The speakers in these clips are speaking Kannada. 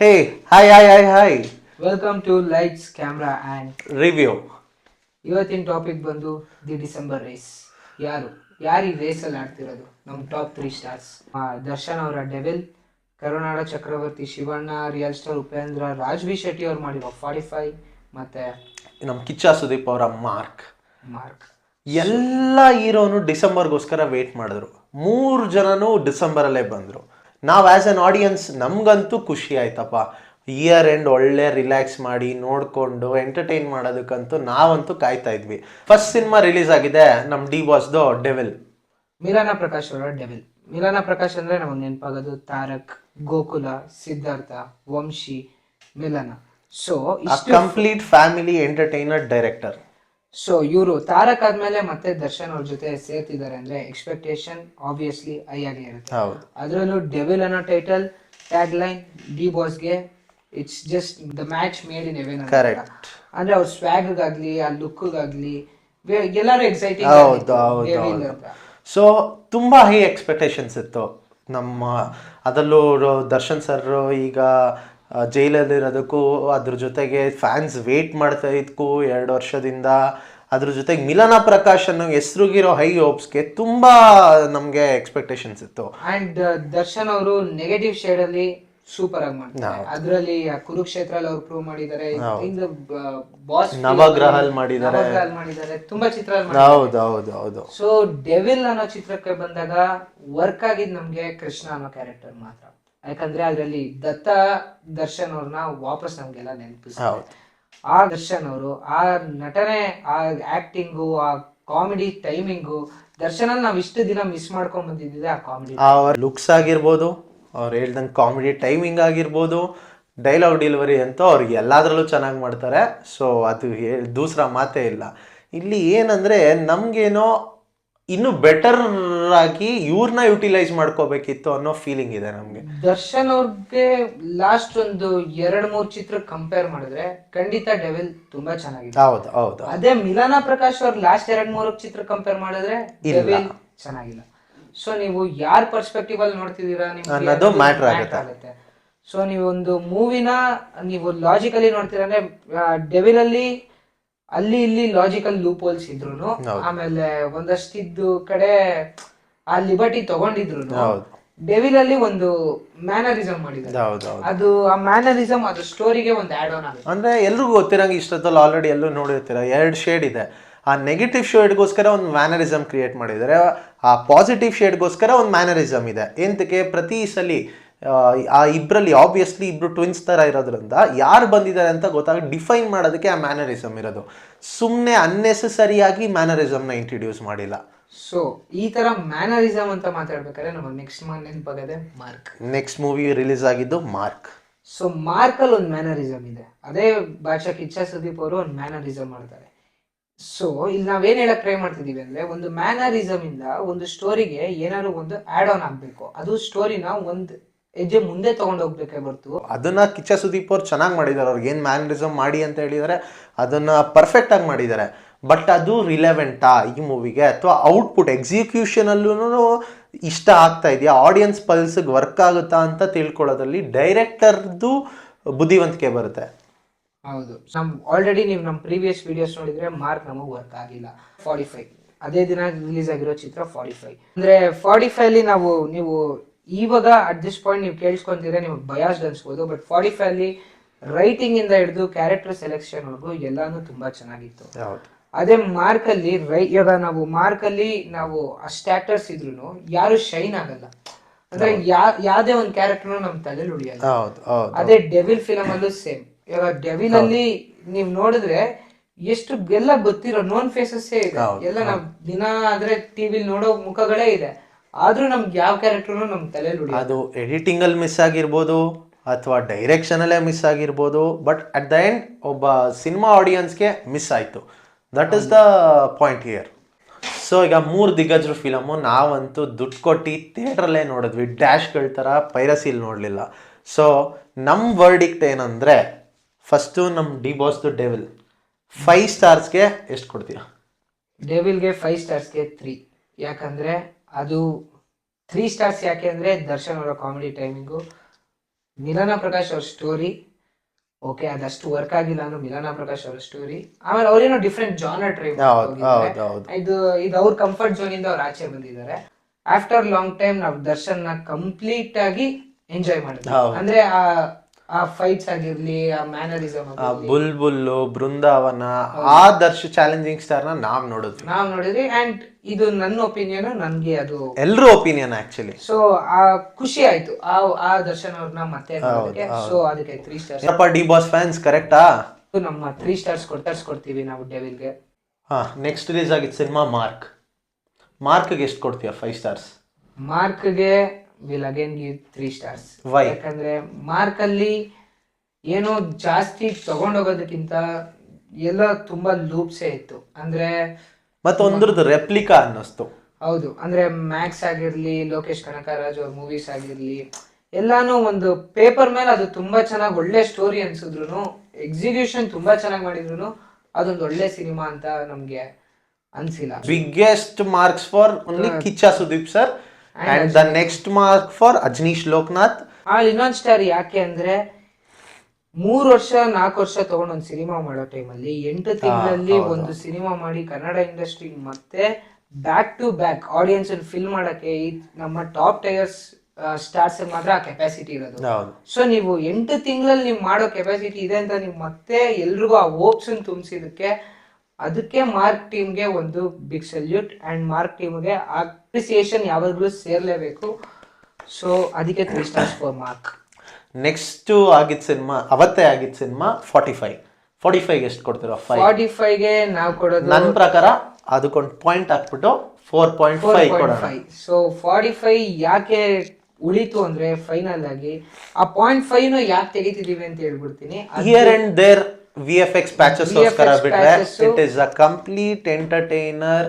Hey, hi. Welcome to lights camera and Review. ಇವತ್ತಿನ ಟಾಪಿಕ್ ಬಂದು ದಿ ಡಿಸೆಂಬರ್ ರೇಸ್. ಯಾರು ಈ ರೇಸಲ್ಲಿ ಆಡ್ತಿರೋದು? ನಮ್ಮ ಟಾಪ್ 3 ಸ್ಟಾರ್ಸ್. ದರ್ಶನ್ ಅವರ ಡೆವಿಲ್, ಕರುನಾಡ ಚಕ್ರವರ್ತಿ ಶಿವಣ್ಣ, ರಿಯಲ್ ಸ್ಟಾರ್ ಉಪೇಂದ್ರ, ರಾಜ್ವಿ ಶೆಟ್ಟಿ ಅವ್ರು ಮಾಡಿರೋ 45, ಮತ್ತೆ ನಮ್ಮ ಕಿಚ್ಚ ಸುದೀಪ್ ಅವರ ಮಾರ್ಕ್. ಮಾರ್ಕ್. ಎಲ್ಲ ಹೀರೋನು ಡಿಸೆಂಬರ್ಗೋಸ್ಕರ ವೇಟ್ ಮಾಡಿದ್ರು. 3 ಜನನೂ ಡಿಸೆಂಬರಲ್ಲೇ ಬಂದರು. ನಾವು ಆ್ಯಸ್ ಎನ್ ಆಡಿಯನ್ಸ್ ನಮಗಂತೂ ಖುಷಿ ಆಯ್ತಪ್ಪ. ಇಯರ್ ಎಂಡ್ ಒಳ್ಳೆ ರಿಲ್ಯಾಕ್ಸ್ ಮಾಡಿ ನೋಡಿಕೊಂಡು ಎಂಟರ್ಟೈನ್ ಮಾಡೋದಕ್ಕಂತೂ ನಾವಂತೂ ಕಾಯ್ತಾ ಇದ್ವಿ. ಫಸ್ಟ್ ಸಿನಿಮಾ ರಿಲೀಸ್ ಆಗಿದೆ ನಮ್ಮ ಡಿ ಬಾಸ್ದು ಡೆವಿಲ್. ಮಿಲಾನ ಪ್ರಕಾಶ್ ಅವರ ಡೆವಿಲ್. ಮಿಲಾನ ಪ್ರಕಾಶ್ ಅಂದ್ರೆ ನಮಗೆ ನೆನಪಾಗೋದು ತಾರಕ್, ಗೋಕುಲ, ಸಿದ್ಧಾರ್ಥ, ವಂಶಿ, ಮಿಲನ. So complete family entertainer director. So ಇವರು ತಾರಕ್ ಆದ್ಮೇಲೆ ಮತ್ತೆ ದರ್ಶನ್ ಅವ್ರ ಜೊತೆ ಸೇರ್ತಿದ್ದಾರೆ ಅಂದ್ರೆ ಎಕ್ಸ್ಪೆಕ್ಟೇಷನ್ ಆಬ್ವಿಯಸ್ಲಿ ಹೈ ಆಗಿ ಇರುತ್ತೆ. ಅದರಲ್ಲೂ ಡೆವಿಲ್ ಅನ್ನೋ ಟೈಟಲ್ ಟ್ಯಾಗ್ ಲೈನ್ ಡಿ ಬಾಸ್ಗೆ it's just the match made in heaven ಅಂದ್ರೆ ಅವ್ರ ಸ್ವ್ಯಾಗ್ಗಾಗ್ಲಿ ಆ ಲುಕ್ಗಾಗ್ಲಿ ಎಲ್ಲರೂ ಎಕ್ಸೈಟಿಂಗ್. ಸೊ ತುಂಬ ಹೈ ಎಕ್ಸ್ಪೆಕ್ಟೇಷನ್ಸ್ ಇತ್ತು ನಮ್ಮ. ಅದರಲ್ಲೂ ದರ್ಶನ್ ಸರ್ ಈಗ ಜೈಲಲ್ಲಿರೋದಕ್ಕೂ ಅದ್ರ ಜೊತೆಗೆ ಫ್ಯಾನ್ಸ್ ವೇಟ್ ಮಾಡ್ತಾ ಇದ್ಕು 2 ವರ್ಷದಿಂದ. ಅದ್ರ ಜೊತೆಗೆ ಮಿಲನ ಪ್ರಕಾಶ್ ಅನ್ನೋ ಹೆಸರುಗಿರೋ ಹೈ ಹೋಪ್ಸ್ಗೆ ತುಂಬ ನಮಗೆ ಎಕ್ಸ್ಪೆಕ್ಟೇಷನ್ಸ್ ಇತ್ತು. ಅಂಡ್ ದರ್ಶನ್ ಅವರು ನೆಗೆಟಿವ್ ಶೇಡ್ ಅಲ್ಲಿ ಸೂಪರ್ ಆಗಿ ಮಾಡ್ತಾರೆ. ಅದರಲ್ಲಿ ಕುರುಕ್ಷೇತ್ರ ಅವ್ರು ಪ್ರೂವ್ ಮಾಡಿದ್ದಾರೆ, ಬಾಸ್ ನವಗ್ರಹ ಮಾಡಿದ್ದಾರೆ, ತುಂಬಾ ಚಿತ್ರ. ಹೌದು. ಸೊ ಡೆವಿಲ್ ಅನ್ನೋ ಚಿತ್ರಕ್ಕೆ ಬಂದಾಗ ವರ್ಕ್ ಆಗಿದ್ ನಮ್ಗೆ ಕೃಷ್ಣ ಅನ್ನೋ ಕ್ಯಾರೆಕ್ಟರ್ ಮಾತ್ರ. ಯಾಕಂದ್ರೆ ಅದ್ರಲ್ಲಿ ದತ್ತ ದರ್ಶನ್ ಅವ್ರನ್ನ ವಾಪಸ್ ನಮ್ಗೆಲ್ಲ ನೆನಪಿಸ್ತಾರೆ. ಆ ದರ್ಶನ್ ಅವರು ಆ ನಟನೆ, ಆ ಆಕ್ಟಿಂಗು, ಆ ಕಾಮಿಡಿ ಟೈಮಿಂಗು, ದರ್ಶನ್ ಅಲ್ಲಿ ನಾವ್ ಇಷ್ಟು ದಿನ ಮಿಸ್ ಮಾಡ್ಕೊಂಡ್ ಬಂದಿದ್ದೆ ಆ ಕಾಮಿಡಿ. ಅವ್ರ ಲುಕ್ಸ್ ಆಗಿರ್ಬೋದು, ಅವ್ರು ಹೇಳ್ದಂಗೆ ಕಾಮಿಡಿ ಟೈಮಿಂಗ್ ಆಗಿರ್ಬೋದು, ಡೈಲಾಗ್ ಡೆಲಿವರಿ ಅಂತೂ ಅವ್ರಿಗೆ ಎಲ್ಲದರಲ್ಲೂ ಚೆನ್ನಾಗಿ ಮಾಡ್ತಾರೆ. ಸೊ ಅದು ದೂಸರ ಮಾತೇ ಇಲ್ಲ. ಇಲ್ಲಿ ಏನಂದರೆ ನಮಗೇನೋ ಇನ್ನೂ ಬೆಟರ್ ಆಗಿ ಇವ್ರನ್ನ ಯುಟಿಲೈಸ್ ಮಾಡ್ಕೋಬೇಕಿತ್ತು ಅನ್ನೋ ಫೀಲಿಂಗ್ ಇದೆ ನಮಗೆ. ದರ್ಶನ್ ಅವ್ರಿಗೆ ಲಾಸ್ಟ್ ಒಂದು 2-3 ಚಿತ್ರ ಕಂಪೇರ್ ಮಾಡಿದ್ರೆ ಖಂಡಿತ ಡೆವಿಲ್ ತುಂಬಾ ಚೆನ್ನಾಗಿದೆ. ಹೌದು. ಅದೇ ಮಿಲಾನ ಪ್ರಕಾಶ್ ಅವ್ರ ಲಾಸ್ಟ್ 2-3 ಚಿತ್ರ ಕಂಪೇರ್ ಮಾಡಿದ್ರೆ ಡೆವಿಲ್ ಚೆನ್ನಾಗಿಲ್ಲ. ಸೊ ನೀವು ಯಾರ್ ಪರ್ಸ್ಪೆಕ್ಟಿವ್ ಅಲ್ಲಿ ನೋಡ್ತಿದ್ದೀರಾ ಅನ್ನೋದು ಮ್ಯಾಟರ್ ಆಗುತ್ತೆ. ಸೊ ನೀವು ಒಂದು ಮೂವಿನ ನೀವು ಲಾಜಿಕಲಿ ನೋಡ್ತೀರಾ ಅಂದ್ರೆ ಡೆವಿಲ್ ಅಲ್ಲಿ ಅಲ್ಲಿ ಇಲ್ಲಿ ಲಾಜಿಕಲ್ ಲೂಪ್ ಹೋಲ್ಸ್ ಇದ್ರು, ಆಮೇಲೆ ಒಂದಷ್ಟಿದ್ದು ಕಡೆ ಆ ಲಿಬರ್ಟಿ ತಗೊಂಡಿದ್ರು. ಡೆವಿಲ್ ಅಲ್ಲಿ ಒಂದು ಮ್ಯಾನರಿಸಮ್ ಮಾಡಿದ್ದಾರೆ. ಅದು ಆ ಮ್ಯಾನರಿಸಮ್ ಅದು ಸ್ಟೋರಿಗೆ ಒಂದು ಆಡ್ ಆನ್ ಆಗುತ್ತೆ. ಅಂದ್ರೆ ಎಲ್ರಿಗೂ ಗೊತ್ತಿರಂಗೆ ಇಷ್ಟೊತ್ತಲ್ಲಿ ಆಲ್ರೆಡಿ ಎಲ್ಲೂ ನೋಡಿರ್ತೀರ 2 ಶೇಡ್ ಇದೆ. ಆ ನೆಗೆಟಿವ್ ಶೇಡ್ಗೋಸ್ಕರ ಒಂದು ಮ್ಯಾನರಿಸಮ್ ಕ್ರಿಯೇಟ್ ಮಾಡಿದ್ದಾರೆ, ಆ ಪಾಸಿಟಿವ್ ಶೇಡ್ಗೋಸ್ಕರ ಒಂದು ಮ್ಯಾನರಿಸಮ್ ಇದೆ. ಎಂತಕ್ಕೆ ಪ್ರತಿ ಸಲ ಆ ಇಬ್ಬರಲ್ಲಿ ಆಬ್ವಿಯಸ್ಲಿ ಇಬ್ರು ಟ್ವಿನ್ಸ್ ಥರ ಇರೋದ್ರಿಂದ ಯಾರು ಬಂದಿದ್ದಾರೆ ಅಂತ ಗೊತ್ತಾಗ ಡಿಫೈನ್ ಮಾಡೋದಕ್ಕೆ ಆ ಮ್ಯಾನರಿಸಮ್ ಇರೋದು. ಸುಮ್ಮನೆ ಅನ್ನೆಸೆಸರಿಯಾಗಿ ಮ್ಯಾನರಿಸಮ್ನ ಇಂಟ್ರಡ್ಯೂಸ್ ಮಾಡಿಲ್ಲ. ಸೊ ಈ ತರ ಮ್ಯಾನರಿಸಮ್ ಅಂತ ಮಾತಾಡ್ಬೇಕಾದ್ರೆ ನಮಗೆ ನೆಕ್ಸ್ಟ್ ನೆನಪಾಗದೆ ಮಾರ್ಕ್. ನೆಕ್ಸ್ಟ್ ಮೂವಿ ರಿಲೀಸ್ ಆಗಿದ್ದು ಮಾರ್ಕ್. ಸೊ ಮಾರ್ಕ್ ಅಲ್ಲಿ ಒಂದು ಮ್ಯಾನರಿಸಮ್ ಇದೆ. ಅದೇ ಭಾಷಾ ಕಿಚ್ಚ ಸುದೀಪ್ ಅವರು ಒಂದು ಮ್ಯಾನರಿಸಮ್ ಮಾಡ್ತಾರೆ. ಸೊ ಇಲ್ಲಿ ನಾವೇನ್ ಹೇಳಕ್ ಟ್ರೈ ಮಾಡ್ತಿದೀವಿ ಅಂದ್ರೆ ಒಂದು ಮ್ಯಾನರಿಸಮ್ ಇಂದ ಒಂದು ಸ್ಟೋರಿಗೆ ಏನಾದ್ರು ಒಂದು ಆಡ್ ಆನ್ ಆಗ್ಬೇಕು. ಅದು ಸ್ಟೋರಿನ ಒಂದು ಹೆಜ್ಜೆ ಮುಂದೆ ತಗೊಂಡು ಹೋಗ್ಬೇಕೇ ಹೊರತು ಅದನ್ನ ಕಿಚ್ಚ ಸುದೀಪ್ ಅವ್ರು ಚೆನ್ನಾಗಿ ಮಾಡಿದ್ದಾರೆ. ಅವ್ರಿಗೆ ಏನು ಮ್ಯಾನರಿಸಮ್ ಮಾಡಿ ಅಂತ ಹೇಳಿದರೆ ಅದನ್ನ ಪರ್ಫೆಕ್ಟ್ ಆಗಿ ಮಾಡಿದ್ದಾರೆ. ಬಟ್ ಅದು ರಿಲೆವೆಂಟಾ ಈ ಮೂವಿಗೆ, ಅಥವಾ ಔಟ್ಪುಟ್ ಎಕ್ಸಿಕ್ಯೂಷನಲ್ಲೂ ಇಷ್ಟ ಆಗ್ತಾ ಇದೆಯಾ, ಆಡಿಯನ್ಸ್ ಪಲ್ಸ್ಗೆ ವರ್ಕ್ ಆಗುತ್ತಾ ಅಂತ ತಿಳ್ಕೊಳ್ಳೋದ್ರಲ್ಲಿ ಡೈರೆಕ್ಟರ್ದು ಬುದ್ಧಿವಂತಿಕೆ ಬರುತ್ತೆ. ಹೌದು. ಆಲ್ರೆಡಿ ನೀವು ನಮ್ಮ ಪ್ರೀವಿಯಸ್ ವಿಡಿಯೋಸ್ ನೋಡಿದ್ರೆ ಮಾರ್ಕ್ ನಮಗೆ ವರ್ಕ್ ಆಗಿಲ್ಲ. 45 ಅದೇ ದಿನ ರಿಲೀಸ್ ಆಗಿರೋ ಚಿತ್ರ 45. ಅಂದ್ರೆ 45 ಅಲ್ಲಿ ನೀವು ಇವಾಗ ಅಟ್ ದಿಸ್ ಪಾಯಿಂಟ್ ನೀವು ಕೇಳಿಸ್ಕೊಂತಿದ್ರೆ ನಿಮ್ಗೆ ಬಯಾಸ್ಡ್ ಅನ್ಸ್ಬೋದು. ಬಟ್ 45 ಅಲ್ಲಿ ರೈಟಿಂಗ್ ಇಂದ ಹಿಡಿದು ಕ್ಯಾರೆಕ್ಟರ್ ಸೆಲೆಕ್ಷನ್ ವರೆಗೂ ಎಲ್ಲಾನು ತುಂಬಾ ಚೆನ್ನಾಗಿತ್ತು. ಅದೇ ಮಾರ್ಕ್ ಅಲ್ಲಿ ಇವಾಗ ಮಾರ್ಕ್ ಅಲ್ಲಿ ಅಷ್ಟು ಆಕ್ಟರ್ಸ್ ಇದ್ರು ಯಾರು ಶೈನ್ ಆಗಲ್ಲ. ಅಂದ್ರೆ ಯಾವ್ದೇ ಒಂದು ಕ್ಯಾರೆಕ್ಟರ್ ನಮ್ ತಲೆಯಲ್ಲಿ ಉಳಿಯಲ್ಲ. ಅದೇ ಡೆವಿಲ್ ಫಿಲಮ್ ಅಲ್ಲೂ ಸೇಮ್. ಇವಾಗ ಡೆವಿಲ್ ಅಲ್ಲಿ ನೀವ್ ನೋಡಿದ್ರೆ ಎಷ್ಟು ಎಲ್ಲ ಗೊತ್ತಿರೋ ನೋನ್ ಫೇಸಸ್ ಇದೆ. ಎಲ್ಲ ನಾವ್ ದಿನ ಆದ್ರೆ ಟಿವಿಲಿ ನೋಡೋ ಮುಖಗಳೇ ಇದೆ. ಆದ್ರೂ ನಮ್ಗೆ ಯಾವ ಕ್ಯಾರೆಕ್ಟರ್ ನಮ್ ತಲೆಯಲ್ಲಿ ಉಳಿಯಲ್ಲ. ಅದು ಎಡಿಟಿಂಗ್ ಅಲ್ಲಿ ಮಿಸ್ ಆಗಿರ್ಬೋದು ಅಥವಾ ಡೈರೆಕ್ಷನ್ ಅಲ್ಲೇ ಮಿಸ್ ಆಗಿರ್ಬೋದು. ಬಟ್ ಅಟ್ ದ ಎಂಡ್ ಒಬ್ಬ ಸಿನಿಮಾ ಆಡಿಯನ್ಸ್ಗೆ ಮಿಸ್ ಆಯ್ತು. That is the point here. So ಈಗ 3 ದಿಗ್ಗಜರು ಫಿಲಮು ನಾವಂತೂ ದುಡ್ಡು ಕೊಟ್ಟು ಥಿಯೇಟ್ರಲ್ಲೇ ನೋಡಿದ್ವಿ. ಡ್ಯಾಶ್ಗಳ ಥರ ಪೈರಸಿಲ್ ನೋಡಲಿಲ್ಲ. ಸೊ ನಮ್ಮ ವರ್ಡಿಕ್ಟ್ ಏನಂದರೆ, ಫಸ್ಟು ನಮ್ಮ ಡಿ ಬಾಸ್ದು ಡೆವಿಲ್ 5 ಸ್ಟಾರ್ಸ್ಗೆ ಎಷ್ಟು ಕೊಡ್ತೀರಾ? ಡೆವಿಲ್ಗೆ 5 ಸ್ಟಾರ್ಸ್ಗೆ 3. ಯಾಕಂದರೆ ಅದು 3 ಸ್ಟಾರ್ಸ್ ಯಾಕೆ ಅಂದರೆ ದರ್ಶನ್ ಅವರ ಕಾಮಿಡಿ ಟೈಮಿಂಗು, ಮಿಲನ ಪ್ರಕಾಶ್ ಅವ್ರ ಸ್ಟೋರಿ ಓಕೆ ಅದಷ್ಟು ವರ್ಕ್ ಆಗಿಲ್ಲ ಅಂದ್ರೆ ಮಿಲನ ಪ್ರಕಾಶ್ ಅವರ ಸ್ಟೋರಿ. ಆಮೇಲೆ ಅವ್ರೇನೋ ಡಿಫ್ರೆಂಟ್ ಜಾನರ್ ಟ್ರೈ ಇದು ಇದು ಅವ್ರ ಕಂಫರ್ಟ್ ಝೋನ್ ಇಂದ ಅವ್ರು ಆಚೆ ಬಂದಿದ್ದಾರೆ. ಆಫ್ಟರ್ ಲಾಂಗ್ ಟೈಮ್ ನಾವು ದರ್ಶನ್ ನ ಕಂಪ್ಲೀಟ್ ಆಗಿ ಎಂಜಾಯ್ ಮಾಡಿದ್ವಿ. ಅಂದ್ರೆ ಆ ಫೈಟ್ಸ್ ಆಗಿರ್ಲಿ, ಆ ಮ್ಯಾನರಿಸಮ್, ಬುಲ್ಬುಲ್ಲು, ಬೃಂದಾವನ, ಆ ಚಾಲೆಂಜಿಂಗ್ ಸ್ಟಾರ್ ನಾವ್ ನೋಡಿದ್ವಿ. ಅಂಡ್ ಇದು ನನ್ನ ಒಪಿನಿಯನ್, ನನ್ಗೆ ಅದು ಎಲ್ರೂ ಒಪಿನಿಯನ್ ಆಕ್ಚುಲಿ. ಸೊ ಆ ಖುಷಿ ಆಯ್ತು ಆ ದರ್ಶನ್ ಅವ್ರನ್ನ ಮತ್ತೆ ನೋಡೋದಕ್ಕೆ. ಸೊ ಅದಕ್ಕೆ 3 ಸ್ಟಾರ್ಸ್. ಡಿ ಬಾಸ್ ಫ್ಯಾನ್ಸ್ ಕರೆಕ್ಟಾ? ನಮ್ಮ 3 ಸ್ಟಾರ್ಸ್ ಕೊಡ್ತೀವಿ ನಾವು ಡೆವಿಲ್ಗೆ. ನೆಕ್ಸ್ಟ್ ರಿಲೀಸ್ ಆಗಿತ್ತು ಸಿನಿಮಾ ಮಾರ್ಕ್ಗೆ ಎಷ್ಟು ಕೊಡ್ತೀಯ? 5 ಸ್ಟಾರ್ಸ್. ಮಾರ್ಕ್ಗೆ ವಿಲ್ ಅಗೇನ್ ಗಿವ್ 3 ಸ್ಟಾರ್ಸ್. ಯಾಕಂದ್ರೆ ಮಾರ್ಕ್ ಅಲ್ಲಿ ಏನೋ ಜಾಸ್ತಿ ತಗೊಂಡೋಗೋದಕ್ಕಿಂತ ಎಲ್ಲ ತುಂಬಾ ಲೂಪ್ಸೇ ಇತ್ತು. ಅಂದ್ರೆ ಮತ್ತೊಂದ್ರದ್ದು ರೆಪ್ಲಿಕಾ ಅನ್ನಿಸ್ತು. ಹೌದು, ಅಂದ್ರೆ ಮ್ಯಾಕ್ಸ್ ಆಗಿರ್ಲಿ, ಲೋಕೇಶ್ ಕನಕರಾಜ್ ಅವ್ರ ಮೂವೀಸ್ ಆಗಿರ್ಲಿ, ಎಲ್ಲಾನು ಒಂದು ಪೇಪರ್ ಮೇಲೆ ಅದು ತುಂಬಾ ಚೆನ್ನಾಗಿ ಒಳ್ಳೆ ಸ್ಟೋರಿ ಅನ್ಸಿದ್ರು, ಎಕ್ಸಿಕ್ಯೂಷನ್ ತುಂಬಾ ಚೆನ್ನಾಗಿ ಮಾಡಿದ್ರು ಅದೊಂದು ಒಳ್ಳೆ ಸಿನಿಮಾ ಅಂತ ನಮ್ಗೆ ಅನ್ಸಿಲ್ಲ. Biggest marks for only Kichcha Sudeep sir and the next mark for Ajaneesh Loknath. ಇನ್ನೊಂದು ಸ್ಟಾರ್ ಯಾಕೆ ಅಂದ್ರೆ 3 ವರ್ಷ 4 ವರ್ಷ ತಗೊಂಡ್ ಒಂದು ಸಿನಿಮಾ ಮಾಡೋ ಟೈಮಲ್ಲಿ 8 ತಿಂಗಳಲ್ಲಿ ಒಂದು ಸಿನಿಮಾ ಮಾಡಿ ಕನ್ನಡ ಇಂಡಸ್ಟ್ರಿ ಮತ್ತೆ back to back audience fill ಮಾಡಕ್ಕೆ ನಮ್ಮ ಟಾಪ್ ಟೈರ್ಸ್ ಸ್ಟಾರ್ಸ್ ಮಾತ್ರ ಆ ಕೆಪಾಸಿಟಿ ಇರೋದು. ಸೊ ನೀವು 8 ತಿಂಗಳಲ್ಲಿ ನೀವು ಮಾಡೋ ಕೆಪಾಸಿಟಿ ಇದೆ ಅಂತ ನೀವು ಮತ್ತೆ ಎಲ್ರಿಗೂ ಆ ಹೋಪ್ಸ್ ತುಂಬಿಸಿದಕ್ಕೆ ಅದಕ್ಕೆ ಮಾರ್ಕ್ ಟೀಮ್ಗೆ ಒಂದು ಬಿಗ್ ಸಲ್ಯೂಟ್. ಅಂಡ್ ಮಾರ್ಕ್ ಟೀಮ್ಗೆ ಅಪ್ರಿಸಿಯೇಷನ್ ಯಾವಾಗಲೂ ಸೇರ್ಲೇಬೇಕು. ಸೊ ಅದಕ್ಕೆ 3 ಸ್ಟಾರ್ಸ್ ಫಾರ್ ಮಾರ್ಕ್. ನೆಕ್ಸ್ಟ್ ಅವತ್ತೇ ಆಗಿದ್ದ ಸಿನಿಮಾ 45 ಎಷ್ಟು ಕೊಡ್ತೀರಾ? 45ಗೆ ನಾವು ಕೊಡೋದು ನನ್ನ ಪ್ರಕಾರ ಅದಕ್ಕೊಂದು ಪಾಯಿಂಟ್ ಹಾಕ್ಬಿಟ್ಟು 4.5 ಕೊಡೋಣ. ಸೊ 45 ಯಾಕೆ ಉಳಿತು ಅಂದ್ರೆ ಫೈನಲ್ ಆಗಿ ಆ 0.5 ಯಾಕೆ ತೆಗಿತಿದೀವಿ ಅಂತ ಹೇಳ್ಬಿಡ್ತೀನಿ. Here and there VFX patches ಗೋಸ್ಕರ ಬಿಟ್ರೆ it is a complete entertainer,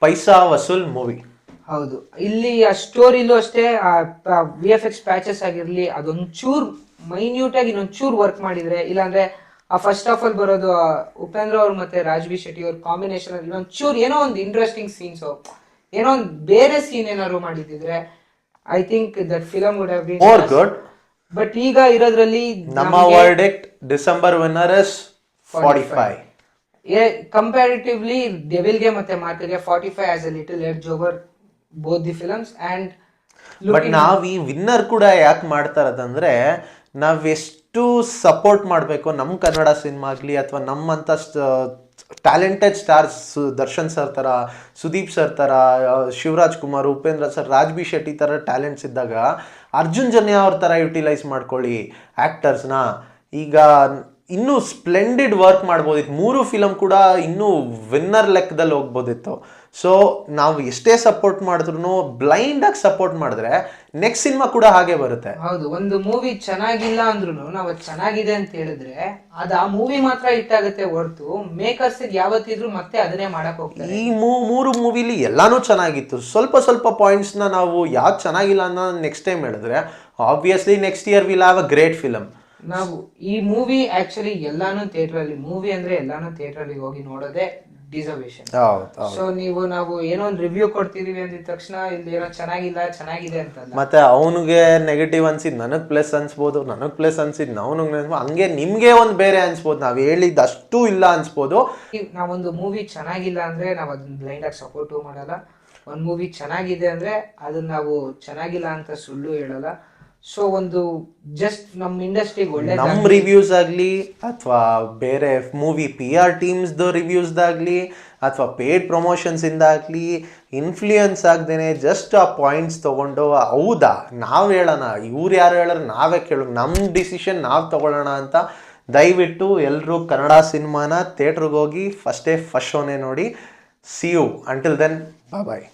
paisa vasool movie. ಹೌದು, ಇಲ್ಲಿ ಆ ಸ್ಟೋರಿಲೂ ಅಷ್ಟೇ ಆ VFX ಪ್ಯಾಚಸ್ ಆಗಿರ್ಲಿ ಅದೊಂಚೂರ್ ಮೈನ್ಯೂಟ್ ಆಗಿ ಇನ್ನೊಂಚೂರ್ ವರ್ಕ್ ಮಾಡಿದ್ರೆ, ಇಲ್ಲಾಂದ್ರೆ ಆ ಫಸ್ಟ್ ಆಫ್ ಆಲ್ ಬರೋದು ಉಪೇಂದ್ರ ಅವ್ರು ಮತ್ತೆ ರಾಜ್ವಿ ಶೆಟ್ಟಿ ಅವ್ರ ಕಾಂಬಿನೇಷನ್ ಅಲ್ಲಿ ಇನ್ನೊಂಚೂರ್ ಏನೋ ಒಂದು ಇಂಟ್ರೆಸ್ಟಿಂಗ್ ಸೀನ್ಸ್, ಏನೋ ಒಂದು ಬೇರೆ ಸೀನ್ ಏನಾದ್ರು ಮಾಡಿದಿದ್ರೆ I think that film would have been more good. But ಈಗ ಇರೋದ್ರಲ್ಲಿ ನಮ್ಮ verdict December winner is 45. Comparatively ಡೆವಿಲ್ಗೆ ಮತ್ತೆ ಮಾರ್ಕ್ಗೆ 45 as a little edge over both the films. And but ನಾವ್ ಈ ವಿನ್ನರ್ ಕೂಡ ಯಾಕೆ ಮಾಡ್ತಾರದಂದ್ರೆ ನಾವ್ ಎಷ್ಟು ಸಪೋರ್ಟ್ ಮಾಡಬೇಕು ನಮ್ಮ ಕನ್ನಡ ಸಿನಿಮಾ ಆಗ್ಲಿ ಅಥವಾ ನಮ್ಮಂತ ಟ್ಯಾಲೆಂಟೆಡ್ ಸ್ಟಾರ್ಸ್, ದರ್ಶನ್ ಸರ್ ತರ, ಸುದೀಪ್ ಸರ್ ತರ, ಶಿವರಾಜ್ ಕುಮಾರ್, ಉಪೇಂದ್ರ ಸರ್, ರಾಜ್ಬಿ ಶೆಟ್ಟಿ ತರ ಟ್ಯಾಲೆಂಟ್ಸ್ ಇದ್ದಾಗ ಅರ್ಜುನ್ ಜನ್ಯ ಅವ್ರ ತರ ಯುಟಿಲೈಸ್ ಮಾಡ್ಕೊಳ್ಳಿ ಆಕ್ಟರ್ಸ್ನ. ಈಗ ಇನ್ನೂ ಸ್ಪ್ಲೆಂಡಿಡ್ ವರ್ಕ್ ಮಾಡ್ಬೋದಿತ್ತು. 3 ಫಿಲಮ್ ಕೂಡ ಇನ್ನೂ ವಿನ್ನರ್ ಲೆಕ್ಕದಲ್ಲಿ ಹೋಗ್ಬೋದಿತ್ತು. ಸೊ ನಾವು ಎಷ್ಟೇ ಸಪೋರ್ಟ್ ಮಾಡಿದ್ರು ಬ್ಲೈಂಡ್ ಆಗಿ ಸಪೋರ್ಟ್ ಮಾಡಿದ್ರೆ ನೆಕ್ಸ್ಟ್ ಸಿನಿಮಾ ಕೂಡ ಹಾಗೆ ಬರುತ್ತೆ. ಹೌದು, ಒಂದು ಮೂವಿ ಚೆನ್ನಾಗಿಲ್ಲ ಅಂದ್ರೂ ನಾವು ಚೆನ್ನಾಗಿದೆ ಅಂತ ಹೇಳಿದ್ರೆ ಅದು ಆ ಮೂವಿ ಮಾತ್ರ ಹಿಟ್ ಆಗುತ್ತೆ ಹೊರತು ಮೇಕರ್ಸ್ ಯಾವತ್ತಿದ್ರು ಮತ್ತೆ ಅದನ್ನೇ ಮಾಡಕ್ ಹೋಗ್ತಾರೆ. ಈ 3 ಮೂವಿಲಿ ಎಲ್ಲಾನು ಚೆನ್ನಾಗಿತ್ತು. ಸ್ವಲ್ಪ ಪಾಯಿಂಟ್ಸ್ ನಾವು ಯಾವ್ದು ಚೆನ್ನಾಗಿಲ್ಲ ಅನ್ನೋ ನೆಕ್ಸ್ಟ್ ಟೈಮ್ ಹೇಳಿದ್ರೆ obviously next year will have a great film. ನಾವು ಈ ಮೂವಿ ಆಕ್ಚುಲಿ ಎಲ್ಲಾನು ಥಿಯೇಟರ್ ಅಲ್ಲಿ, ಮೂವಿ ಅಂದ್ರೆ ಎಲ್ಲಾನು ಥಿಯೇಟರ್ ಅಲ್ಲಿ ಹೋಗಿ ನೋಡೋದೇ ಡಿಸರ್ವೇಶನ್. ಸೊ ನಾವು ಏನೋ ಒಂದು ರಿವ್ಯೂ ಕೊಡ್ತಿದೀವಿ ಅಂದಿದ ತಕ್ಷಣ ಇಲ್ಲಿ ಏನೋ ಚೆನ್ನಾಗಿದೆ ಅಂತಲ್ಲ. ಮತ್ತೆ ಅವನಿಗೆ ನೆಗೆಟಿವ್ ಅನ್ಸಿದ್ ನನಗ್ ಪ್ಲಸ್ ಅನ್ಸ್ಬೋದು, ನನಗ್ ಪ್ಲಸ್ ಅನ್ಸಿದ್ ಹಂಗೆ ನಿಮ್ಗೆ ಒಂದ್ ಬೇರೆ ಅನ್ಸ್ಬೋದು, ನಾವ್ ಹೇಳಿದ್ ಅಷ್ಟು ಇಲ್ಲ ಅನ್ಸ್ಬೋದು. ನಾವೊಂದು ಮೂವಿ ಚೆನ್ನಾಗಿಲ್ಲ ಅಂದ್ರೆ ನಾವ್ ಅದನ್ನ ಬ್ಲೈಂಡ್ ಆಗಿ ಸಪೋರ್ಟ್ ಮಾಡಲ್ಲ. ಒಂದ್ ಮೂವಿ ಚೆನ್ನಾಗಿದೆ ಅಂದ್ರೆ ಅದನ್ನ ನಾವು ಚೆನ್ನಾಗಿಲ್ಲ ಅಂತ ಸುಳ್ಳು ಹೇಳಲ್ಲ. ಸೊ ಒಂದು ಜಸ್ಟ್ ನಮ್ಮ ಇಂಡಸ್ಟ್ರಿಗೆ ಒಳ್ಳೆ ನಮ್ಮ ರಿವ್ಯೂಸ್ ಆಗಲಿ ಅಥವಾ ಬೇರೆ ಮೂವಿ PR ಟೀಮ್ಸ್ ರಿವ್ಯೂಸ್ದಾಗಲಿ ಅಥವಾ ಪೇಡ್ ಪ್ರಮೋಷನ್ಸ್ ಇಂದಾಗಲಿ ಇನ್ಫ್ಲೂಯೆನ್ಸ್ ಆಗದೇನೆ ಜಸ್ಟ್ ಆ ಪಾಯಿಂಟ್ಸ್ ತೊಗೊಂಡು ಹೌದಾ ನಾವು ಹೇಳೋಣ, ಇವ್ರು ಯಾರು ಹೇಳೋರು ನಾವೇ ಕೇಳೋಣ, ನಮ್ಮ ಡಿಸಿಷನ್ ನಾವು ತಗೊಳ್ಳೋಣ ಅಂತ ದಯವಿಟ್ಟು ಎಲ್ಲರೂ ಕನ್ನಡ ಸಿನಿಮಾನ ಥಿಯೇಟ್ರಿಗೆ ಹೋಗಿ ಫಸ್ಟ್ ಶೋನೇ ನೋಡಿ. See you until then, bye.